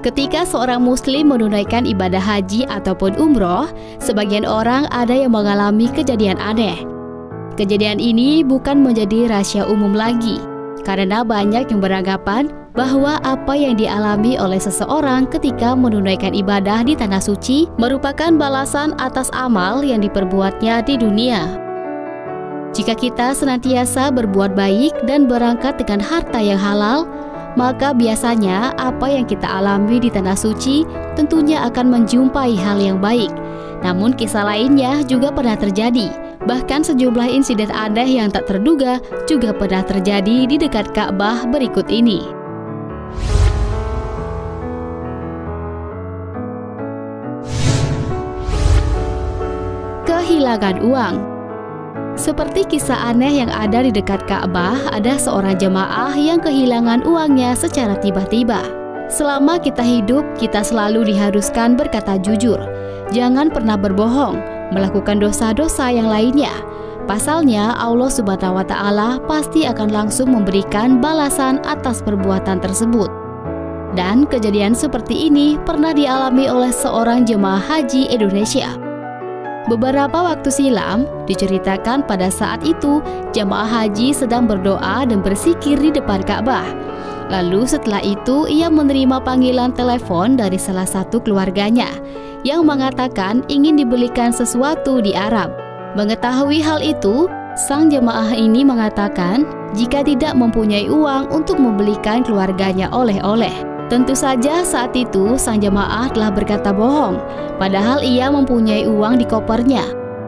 Ketika seorang muslim menunaikan ibadah haji ataupun umroh, sebagian orang ada yang mengalami kejadian aneh. Kejadian ini bukan menjadi rahasia umum lagi, karena banyak yang beranggapan bahwa apa yang dialami oleh seseorang ketika menunaikan ibadah di tanah suci merupakan balasan atas amal yang diperbuatnya di dunia. Jika kita senantiasa berbuat baik dan berangkat dengan harta yang halal, maka biasanya apa yang kita alami di tanah suci tentunya akan menjumpai hal yang baik. Namun kisah lainnya juga pernah terjadi. Bahkan sejumlah insiden aneh yang tak terduga juga pernah terjadi di dekat Ka'bah berikut ini. Kehilangan uang. Seperti kisah aneh yang ada di dekat Ka'bah, ada seorang jemaah yang kehilangan uangnya secara tiba-tiba. Selama kita hidup, kita selalu diharuskan berkata jujur. Jangan pernah berbohong, melakukan dosa-dosa yang lainnya. Pasalnya, Allah Subhanahu wa Ta'ala pasti akan langsung memberikan balasan atas perbuatan tersebut. Dan kejadian seperti ini pernah dialami oleh seorang jemaah haji Indonesia. Beberapa waktu silam, diceritakan pada saat itu jemaah haji sedang berdoa dan berzikir di depan Ka'bah. Lalu setelah itu ia menerima panggilan telepon dari salah satu keluarganya yang mengatakan ingin dibelikan sesuatu di Arab. Mengetahui hal itu, sang jemaah ini mengatakan jika tidak mempunyai uang untuk membelikan keluarganya oleh-oleh. Tentu saja saat itu sang jemaah telah berkata bohong, padahal ia mempunyai uang di kopernya.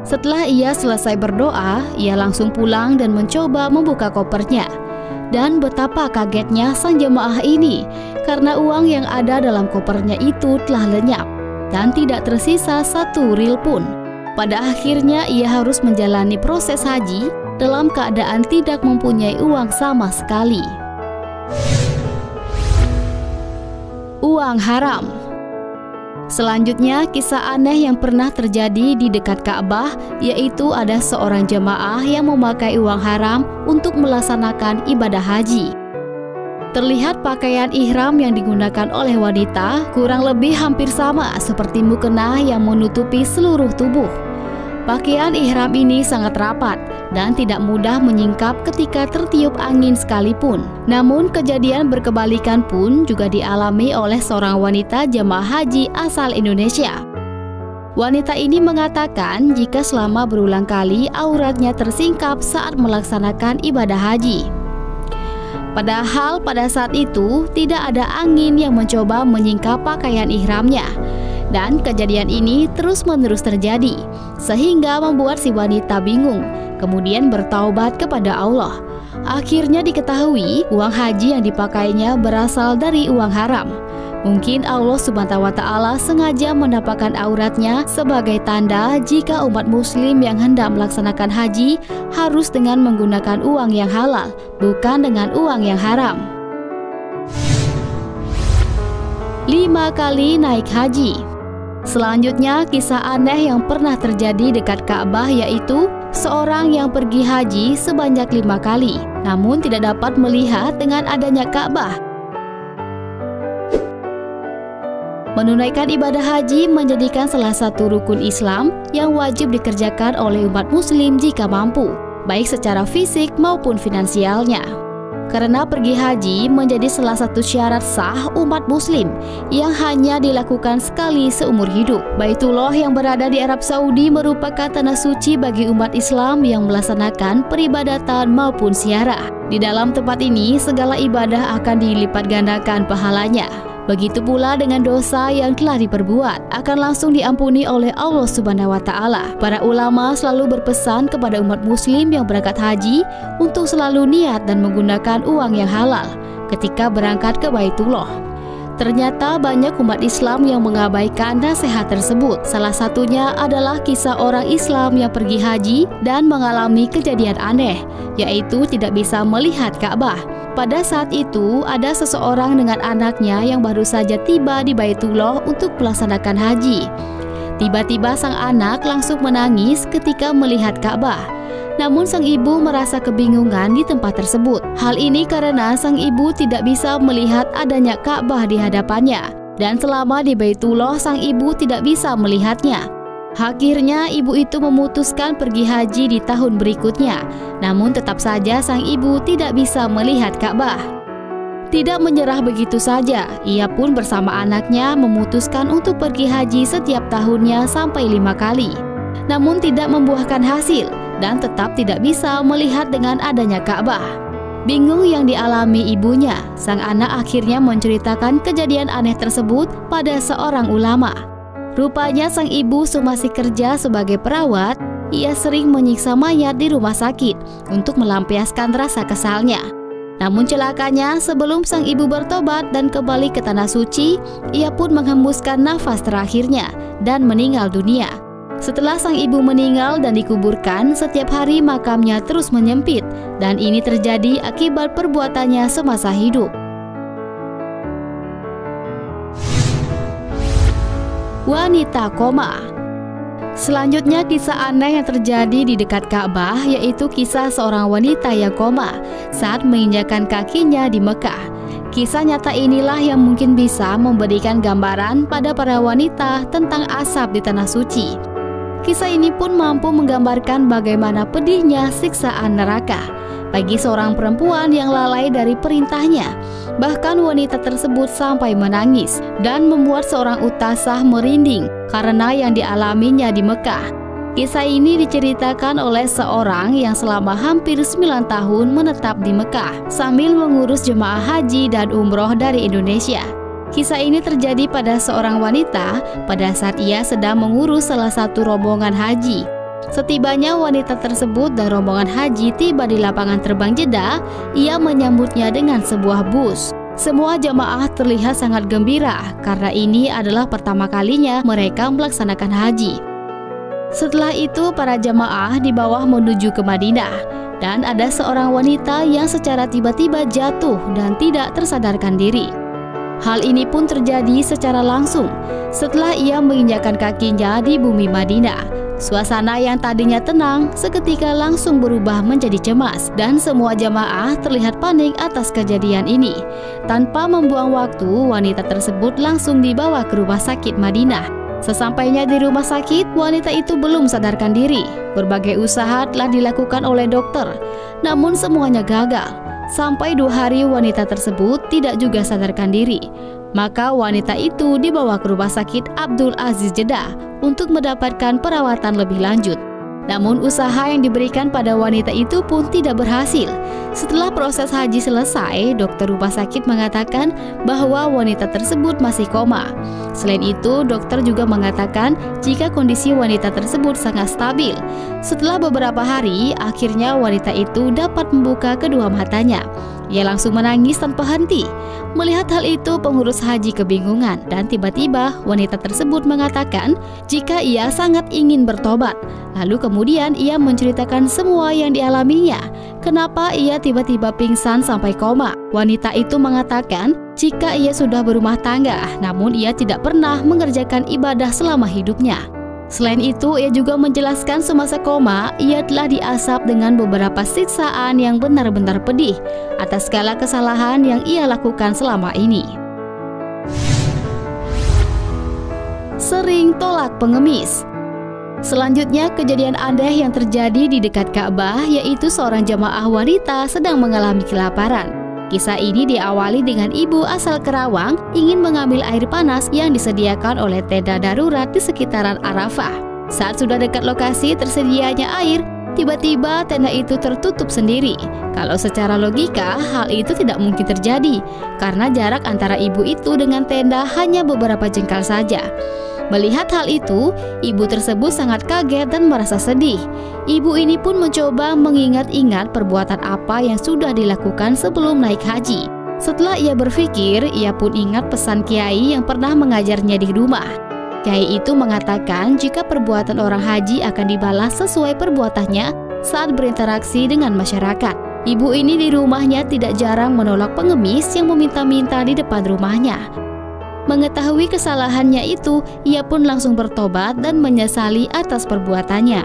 Setelah ia selesai berdoa, ia langsung pulang dan mencoba membuka kopernya. Dan betapa kagetnya sang jemaah ini, karena uang yang ada dalam kopernya itu telah lenyap dan tidak tersisa satu ril pun. Pada akhirnya ia harus menjalani proses haji dalam keadaan tidak mempunyai uang sama sekali. Uang haram. Selanjutnya, kisah aneh yang pernah terjadi di dekat Ka'bah, yaitu ada seorang jemaah yang memakai uang haram untuk melaksanakan ibadah haji. Terlihat pakaian ihram yang digunakan oleh wanita kurang lebih hampir sama seperti mukena yang menutupi seluruh tubuh. Pakaian ihram ini sangat rapat dan tidak mudah menyingkap ketika tertiup angin sekalipun. Namun kejadian berkebalikan pun juga dialami oleh seorang wanita jemaah haji asal Indonesia. Wanita ini mengatakan jika selama berulang kali auratnya tersingkap saat melaksanakan ibadah haji. Padahal pada saat itu tidak ada angin yang mencoba menyingkap pakaian ihramnya. Dan kejadian ini terus-menerus terjadi, sehingga membuat si wanita bingung, kemudian bertaubat kepada Allah. Akhirnya diketahui uang haji yang dipakainya berasal dari uang haram. Mungkin Allah Subhanahu wa Ta'ala sengaja menampakkan auratnya sebagai tanda jika umat muslim yang hendak melaksanakan haji harus dengan menggunakan uang yang halal, bukan dengan uang yang haram. 5 kali naik haji. Selanjutnya, kisah aneh yang pernah terjadi dekat Ka'bah yaitu seorang yang pergi haji sebanyak 5 kali, namun tidak dapat melihat dengan adanya Ka'bah. Menunaikan ibadah haji menjadikan salah satu rukun Islam yang wajib dikerjakan oleh umat muslim jika mampu, baik secara fisik maupun finansialnya. Karena pergi haji menjadi salah satu syarat sah umat muslim yang hanya dilakukan sekali seumur hidup. Baitullah yang berada di Arab Saudi merupakan tanah suci bagi umat Islam yang melaksanakan peribadatan maupun ziarah. Di dalam tempat ini segala ibadah akan dilipat gandakan pahalanya. Begitu pula dengan dosa yang telah diperbuat akan langsung diampuni oleh Allah Subhanahu wa Ta'ala. Para ulama selalu berpesan kepada umat muslim yang berangkat haji untuk selalu niat dan menggunakan uang yang halal ketika berangkat ke Baitullah. Ternyata banyak umat Islam yang mengabaikan nasihat tersebut. Salah satunya adalah kisah orang Islam yang pergi haji dan mengalami kejadian aneh, yaitu tidak bisa melihat Ka'bah. Pada saat itu, ada seseorang dengan anaknya yang baru saja tiba di Baitullah untuk melaksanakan haji. Tiba-tiba sang anak langsung menangis ketika melihat Ka'bah. Namun sang ibu merasa kebingungan di tempat tersebut. Hal ini karena sang ibu tidak bisa melihat adanya Ka'bah di hadapannya. Dan selama di Baitullah, sang ibu tidak bisa melihatnya. Akhirnya ibu itu memutuskan pergi haji di tahun berikutnya. Namun tetap saja sang ibu tidak bisa melihat Ka'bah. Tidak menyerah begitu saja, ia pun bersama anaknya memutuskan untuk pergi haji setiap tahunnya sampai 5 kali. Namun tidak membuahkan hasil dan tetap tidak bisa melihat dengan adanya Ka'bah. Bingung yang dialami ibunya, sang anak akhirnya menceritakan kejadian aneh tersebut pada seorang ulama. Rupanya sang ibu semasih kerja sebagai perawat, ia sering menyiksa mayat di rumah sakit untuk melampiaskan rasa kesalnya. Namun celakanya, sebelum sang ibu bertobat dan kembali ke tanah suci, ia pun menghembuskan nafas terakhirnya dan meninggal dunia. Setelah sang ibu meninggal dan dikuburkan, setiap hari makamnya terus menyempit, dan ini terjadi akibat perbuatannya semasa hidup. Wanita koma. Selanjutnya kisah aneh yang terjadi di dekat Ka'bah, yaitu kisah seorang wanita yang koma saat menginjakan kakinya di Mekah. Kisah nyata inilah yang mungkin bisa memberikan gambaran pada para wanita tentang azab di tanah suci. Kisah ini pun mampu menggambarkan bagaimana pedihnya siksaan neraka bagi seorang perempuan yang lalai dari perintahnya. Bahkan wanita tersebut sampai menangis dan membuat seorang Utasah merinding karena yang dialaminya di Mekah. Kisah ini diceritakan oleh seorang yang selama hampir 9 tahun menetap di Mekah sambil mengurus jemaah haji dan umroh dari Indonesia. Kisah ini terjadi pada seorang wanita pada saat ia sedang mengurus salah satu rombongan haji. Setibanya wanita tersebut dan rombongan haji tiba di lapangan terbang Jeddah, ia menyambutnya dengan sebuah bus. Semua jamaah terlihat sangat gembira karena ini adalah pertama kalinya mereka melaksanakan haji. Setelah itu para jamaah dibawa menuju ke Madinah dan ada seorang wanita yang secara tiba-tiba jatuh dan tidak tersadarkan diri. Hal ini pun terjadi secara langsung setelah ia menginjakkan kakinya di bumi Madinah. Suasana yang tadinya tenang seketika langsung berubah menjadi cemas dan semua jamaah terlihat panik atas kejadian ini. Tanpa membuang waktu, wanita tersebut langsung dibawa ke rumah sakit Madinah. Sesampainya di rumah sakit, wanita itu belum sadarkan diri. Berbagai usaha telah dilakukan oleh dokter, namun semuanya gagal. Sampai 2 hari wanita tersebut tidak juga sadarkan diri. Maka wanita itu dibawa ke rumah sakit Abdul Aziz Jeddah untuk mendapatkan perawatan lebih lanjut. Namun usaha yang diberikan pada wanita itu pun tidak berhasil. Setelah proses haji selesai, dokter rumah sakit mengatakan bahwa wanita tersebut masih koma. Selain itu, dokter juga mengatakan jika kondisi wanita tersebut sangat stabil. Setelah beberapa hari, akhirnya wanita itu dapat membuka kedua matanya. Ia langsung menangis tanpa henti. Melihat hal itu, pengurus haji kebingungan dan tiba-tiba wanita tersebut mengatakan jika ia sangat ingin bertobat. Lalu kemudian ia menceritakan semua yang dialaminya. Kenapa ia tiba-tiba pingsan sampai koma? Wanita itu mengatakan jika ia sudah berumah tangga, namun ia tidak pernah mengerjakan ibadah selama hidupnya. Selain itu, ia juga menjelaskan semasa koma, ia telah diazab dengan beberapa siksaan yang benar-benar pedih atas segala kesalahan yang ia lakukan selama ini. Sering tolak pengemis. Selanjutnya, kejadian aneh yang terjadi di dekat Ka'bah, yaitu seorang jamaah wanita sedang mengalami kelaparan. Kisah ini diawali dengan ibu asal Kerawang ingin mengambil air panas yang disediakan oleh tenda darurat di sekitaran Arafah. Saat sudah dekat lokasi tersedianya air, tiba-tiba tenda itu tertutup sendiri. Kalau secara logika, hal itu tidak mungkin terjadi, karena jarak antara ibu itu dengan tenda hanya beberapa jengkal saja. Melihat hal itu, ibu tersebut sangat kaget dan merasa sedih. Ibu ini pun mencoba mengingat-ingat perbuatan apa yang sudah dilakukan sebelum naik haji. Setelah ia berpikir, ia pun ingat pesan kiai yang pernah mengajarnya di rumah. Kiai itu mengatakan jika perbuatan orang haji akan dibalas sesuai perbuatannya saat berinteraksi dengan masyarakat. Ibu ini di rumahnya tidak jarang menolak pengemis yang meminta-minta di depan rumahnya. Mengetahui kesalahannya itu, ia pun langsung bertobat dan menyesali atas perbuatannya.